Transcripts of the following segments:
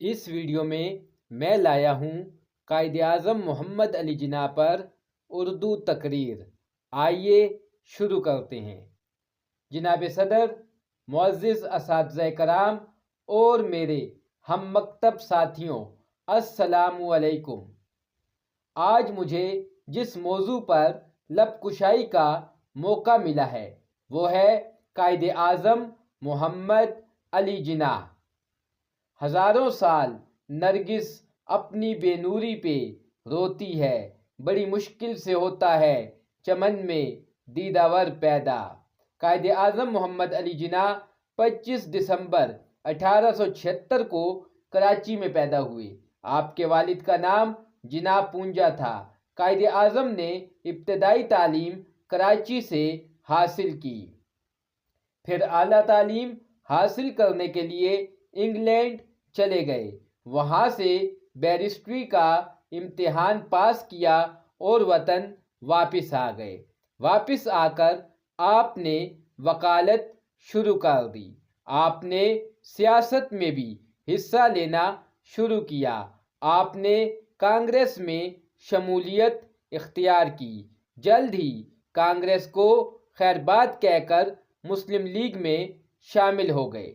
اس video میں میں لایا ہوں قائد اعظم محمد علی جناح پر اردو تقریر۔ آئیے شروع کرتے ہیں۔ جناب صدر، معزز اساتذہ کرام اور میرے ہم مکتب ساتھیوں، السلام علیکم۔ آج مجھے جس موضوع پر لب کشائی کا موقع ملا ہے وہ ہے قائد اعظم محمد علی جناح۔ ہزاروں سال نرگس اپنی بے نوری پہ روتی ہے، بڑی مشکل سے ہوتا ہے چمن میں دیدہ ور پیدا۔ قائد اعظم محمد علی جناح 25 دسمبر 1876 کو کراچی میں پیدا ہوئے۔ آپ کے والد کا نام جناح پونجا تھا۔ قائد اعظم نے ابتدائی تعلیم کراچی سے حاصل کی، پھر اعلیٰ تعلیم حاصل کرنے کے لیے انگلینڈ چلے گئے۔ وہاں سے بیرسٹری کا امتحان پاس کیا اور وطن واپس آ گئے۔ واپس آ کر آپ نے وکالت شروع کر دی۔ آپ نے سیاست میں بھی حصہ لینا شروع کیا۔ آپ نے کانگریس میں شمولیت اختیار کی۔ جلد ہی کانگریس کو خیر باد کہہ کر مسلم لیگ میں شامل ہو گئے۔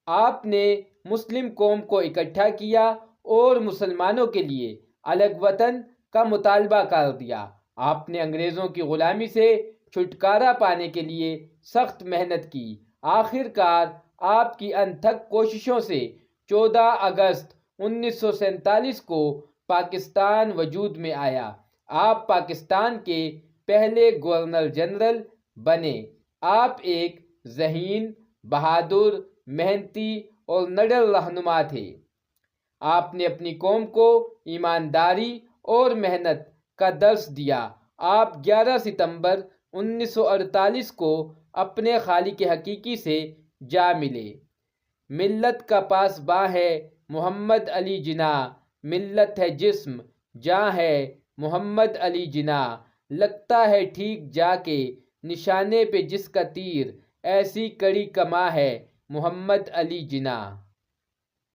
آپ نے مسلم قوم کو اکٹھا کیا اور مسلمانوں کے لیے الگ وطن کا مطالبہ کر دیا۔ آپ نے انگریزوں کی غلامی سے چھٹکارا پانے کے لیے سخت محنت کی۔ آخر کار آپ کی انتھک کوششوں سے 14 اگست 1947 کو پاکستان وجود میں آیا۔ آپ پاکستان کے پہلے گورنر جنرل بنے۔ آپ ایک ذہین، بہادر، محنتی اور نڈر رہنما تھے۔ آپ نے اپنی قوم کو ایمانداری اور محنت کا درس دیا۔ آپ 11 ستمبر 1948 کو اپنے خالق حقیقی سے جا ملے۔ ملت کا پاسباں ہے محمد علی جناح، ملت ہے جسم، جاں ہے محمد علی جناح۔ لگتا ہے ٹھیک جا کے نشانے پہ جس کا تیر، ایسی کڑی کماں ہے محمد علی جناح۔